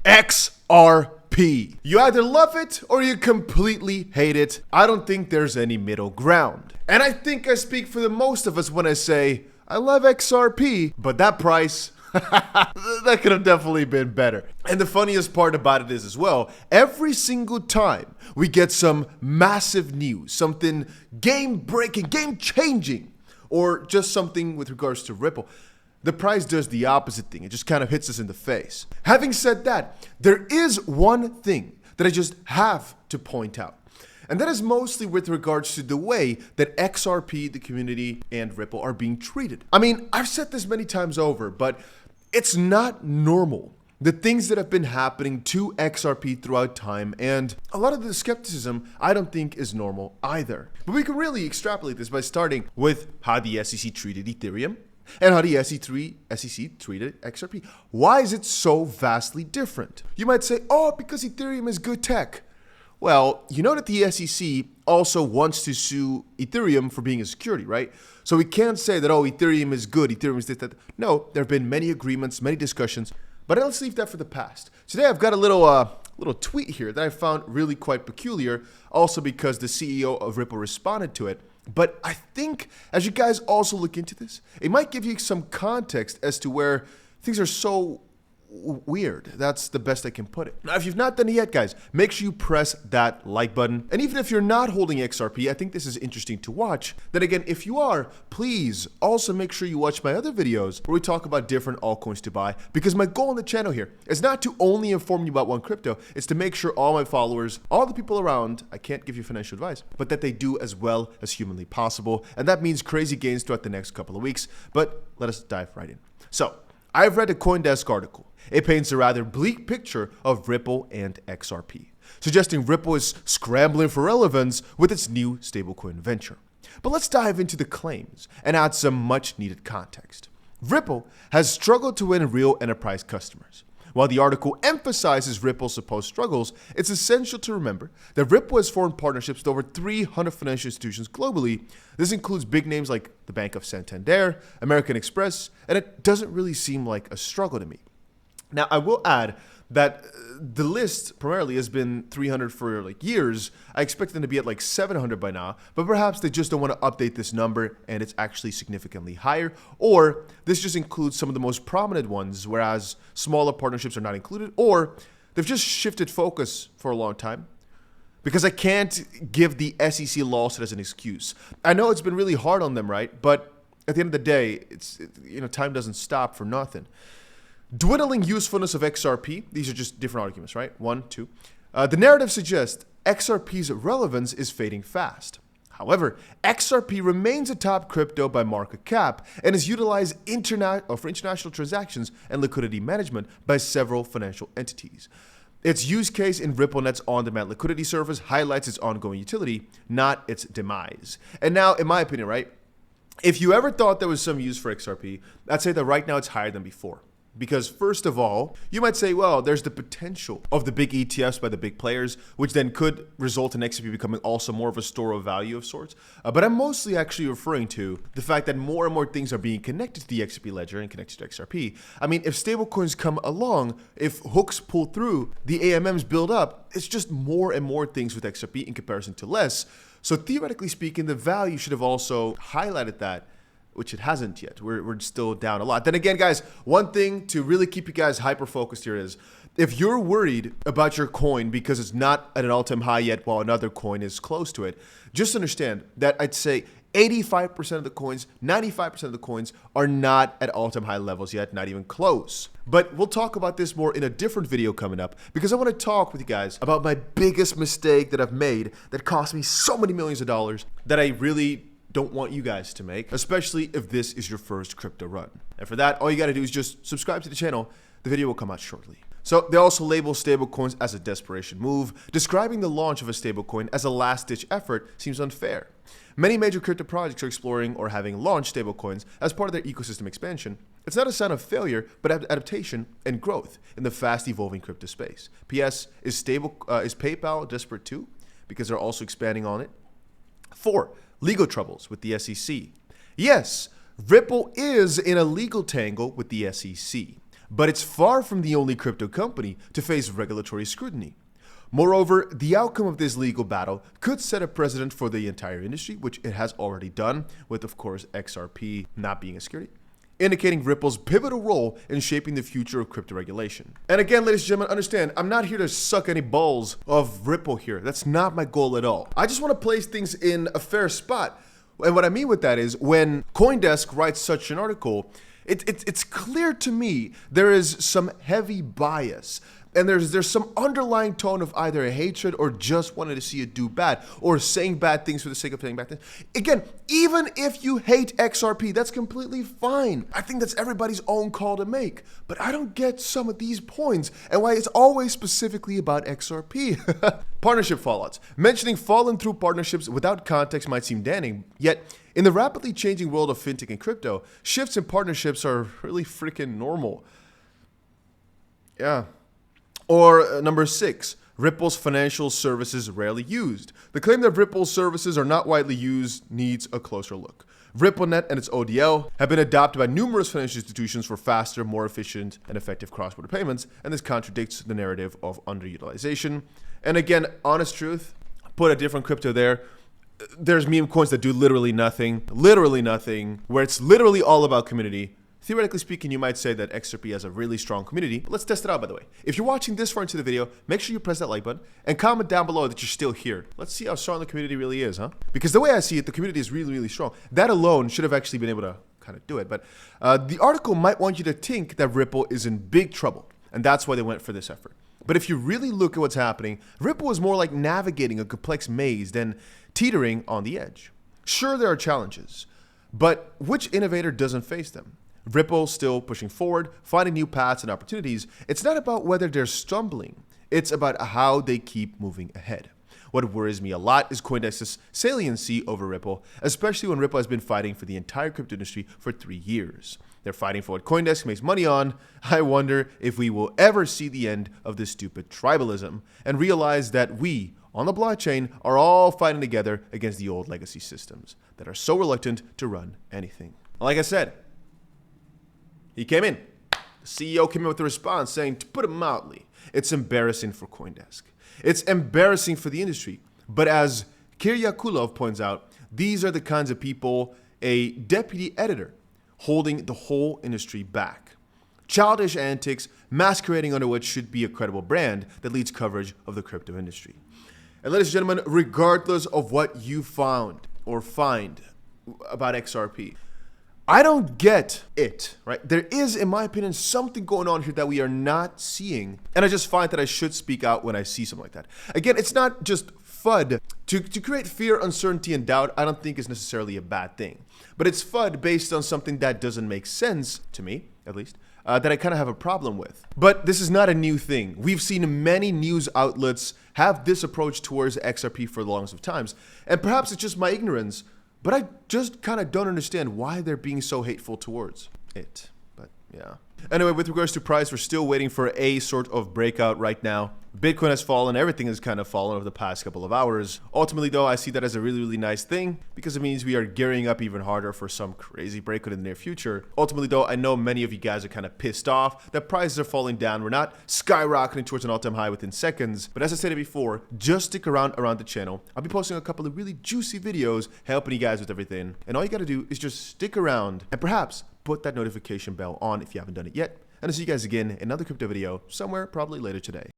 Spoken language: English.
XRP. You either love it or you completely hate it. I don't think there's any middle ground. And I think I speak for the most of us when I say, I love XRP, but that price, that could have definitely been better. And the funniest part about it is as well, every single time we get some massive news, something game-breaking, game-changing, or just something with regards to Ripple, the price does the opposite thing. It just kind of hits us in the face. Having said that, there is one thing that I just have to point out. And that is mostly with regards to the way that XRP, the community, and Ripple are being treated. I mean, I've said this many times over, but it's not normal. The things that have been happening to XRP throughout time, and a lot of the skepticism I don't think is normal either. But we can really extrapolate this by starting with how the SEC treated Ethereum and how the SEC treated XRP. Why is it so vastly different? You might say, oh, because Ethereum is good tech. Well, you know that the SEC also wants to sue Ethereum for being a security, right? So we can't say that, oh, Ethereum is good, Ethereum is this, that. No, there have been many agreements, many discussions, but let's leave that for the past. Today I've got a little tweet here that I found really quite peculiar, also because the CEO of Ripple responded to it. But I think as you guys also look into this, it might give you some context as to where things are so weird. That's the best I can put it. Now, if you've not done it yet, guys, make sure you press that like button. And even if you're not holding XRP, I think this is interesting to watch. Then again, if you are, please also make sure you watch my other videos where we talk about different altcoins to buy, because my goal on the channel here is not to only inform you about one crypto, it's to make sure all my followers, all the people around, I can't give you financial advice, but that they do as well as humanly possible. And that means crazy gains throughout the next couple of weeks. But let us dive right in. So, I've read a Coindesk article. It paints a rather bleak picture of Ripple and XRP, suggesting Ripple is scrambling for relevance with its new stablecoin venture. But let's dive into the claims and add some much needed context. Ripple has struggled to win real enterprise customers. While the article emphasizes Ripple's supposed struggles, it's essential to remember that Ripple has formed partnerships with over 300 financial institutions globally. This includes big names like the Bank of Santander, American Express, and it doesn't really seem like a struggle to me. Now, I will add that the list primarily has been 300 for like years. I expect them to be at like 700 by now, but perhaps they just don't want to update this number and it's actually significantly higher, or this just includes some of the most prominent ones, whereas smaller partnerships are not included, or they've just shifted focus for a long time. Because I can't give the SEC lawsuit as an excuse. I know it's been really hard on them, right? But at the end of the day, time doesn't stop for nothing. Dwindling usefulness of XRP. These are just different arguments, right? 1, 2. The narrative suggests XRP's relevance is fading fast. However, XRP remains a top crypto by market cap and is utilized for international transactions and liquidity management by several financial entities. Its use case in RippleNet's on-demand liquidity service highlights its ongoing utility, not its demise. And now, in my opinion, right, if you ever thought there was some use for XRP, I'd say that right now it's higher than before. Because first of all, you might say, well, there's the potential of the big ETFs by the big players, which then could result in XRP becoming also more of a store of value of sorts. But I'm mostly actually referring to the fact that more and more things are being connected to the XRP ledger and connected to XRP. I mean, if stablecoins come along, if hooks pull through, the AMMs build up, it's just more and more things with XRP in comparison to less. So theoretically speaking, the value should have also highlighted that, which it hasn't yet. We're still down a lot. Then again, guys, one thing to really keep you guys hyper-focused here is, if you're worried about your coin because it's not at an all-time high yet while another coin is close to it, just understand that I'd say 85% of the coins, 95% of the coins are not at all-time high levels yet, not even close. But we'll talk about this more in a different video coming up, because I want to talk with you guys about my biggest mistake that I've made that cost me so many millions of dollars that I really don't want you guys to make, especially if this is your first crypto run. And for that, all you got to do is just subscribe to the channel. The video will come out shortly. So they also label stablecoins as a desperation move. Describing the launch of a stablecoin as a last-ditch effort seems unfair. Many major crypto projects are exploring or having launched stablecoins as part of their ecosystem expansion. It's not a sign of failure, but adaptation and growth in the fast-evolving crypto space. P.S. Is PayPal desperate too? Because they're also expanding on it. 4. Legal troubles with the SEC. Yes, Ripple is in a legal tangle with the SEC. but it's far from the only crypto company to face regulatory scrutiny. Moreover, the outcome of this legal battle could set a precedent for the entire industry, which it has already done, with of course XRP not being a security, indicating Ripple's pivotal role in shaping the future of crypto regulation. And again, ladies and gentlemen, understand, I'm not here to suck any balls of Ripple here. That's not my goal at all. I just want to place things in a fair spot. And what I mean with that is when Coindesk writes such an article, it's clear to me there is some heavy bias. And there's some underlying tone of either a hatred or just wanting to see it do bad or saying bad things for the sake of saying bad things. Again, even if you hate XRP, that's completely fine. I think that's everybody's own call to make. But I don't get some of these points and why it's always specifically about XRP. Partnership fallouts. Mentioning fallen through partnerships without context might seem damning, yet in the rapidly changing world of fintech and crypto, shifts in partnerships are really freaking normal. Yeah. Or number 6, Ripple's financial services rarely used. The claim that Ripple's services are not widely used needs a closer look. RippleNet and its ODL have been adopted by numerous financial institutions for faster, more efficient, and effective cross-border payments, and this contradicts the narrative of underutilization. And again, honest truth, put a different crypto there. There's meme coins that do literally nothing, where it's literally all about community. Theoretically speaking, you might say that XRP has a really strong community, but let's test it out, by the way. If you're watching this far into the video, make sure you press that like button and comment down below that you're still here. Let's see how strong the community really is, huh? Because the way I see it, the community is really, really strong. That alone should have actually been able to kind of do it, but the article might want you to think that Ripple is in big trouble, and that's why they went for this effort. But if you really look at what's happening, Ripple is more like navigating a complex maze than teetering on the edge. Sure, there are challenges, but which innovator doesn't face them? Ripple still pushing forward, finding new paths and opportunities. It's not about whether they're stumbling. It's about how they keep moving ahead. What worries me a lot is Coindesk's saliency over Ripple, especially when Ripple has been fighting for the entire crypto industry for 3 years. They're fighting for what Coindesk makes money on. I wonder if we will ever see the end of this stupid tribalism and realize that we, on the blockchain, are all fighting together against the old legacy systems that are so reluctant to run anything. Like I said, he came in. The CEO came in with a response saying, to put it mildly, it's embarrassing for Coindesk. It's embarrassing for the industry. But as 𝗕𝗓𝗪𝗏 points out, these are the kinds of people a deputy editor holding the whole industry back. Childish antics masquerading under what should be a credible brand that leads coverage of the crypto industry. And ladies and gentlemen, regardless of what you found or find about XRP, I don't get it, right? There is, in my opinion, something going on here that we are not seeing. And I just find that I should speak out when I see something like that. Again, it's not just FUD. To create fear, uncertainty, and doubt, I don't think is necessarily a bad thing. But it's FUD based on something that doesn't make sense, to me, at least, that I kind of have a problem with. But this is not a new thing. We've seen many news outlets have this approach towards XRP for the longest of times. And perhaps it's just my ignorance, but I just kind of don't understand why they're being so hateful towards it. But yeah. Anyway, with regards to price, we're still waiting for a sort of breakout right now. Bitcoin has fallen. Everything has kind of fallen over the past couple of hours. Ultimately, though, I see that as a really, really nice thing because it means we are gearing up even harder for some crazy breakout in the near future. Ultimately, though, I know many of you guys are kind of pissed off that prices are falling down. We're not skyrocketing towards an all-time high within seconds. But as I said before, just stick around the channel. I'll be posting a couple of really juicy videos helping you guys with everything. And all you got to do is just stick around and perhaps put that notification bell on if you haven't done it yet. And I'll see you guys again in another crypto video somewhere probably later today.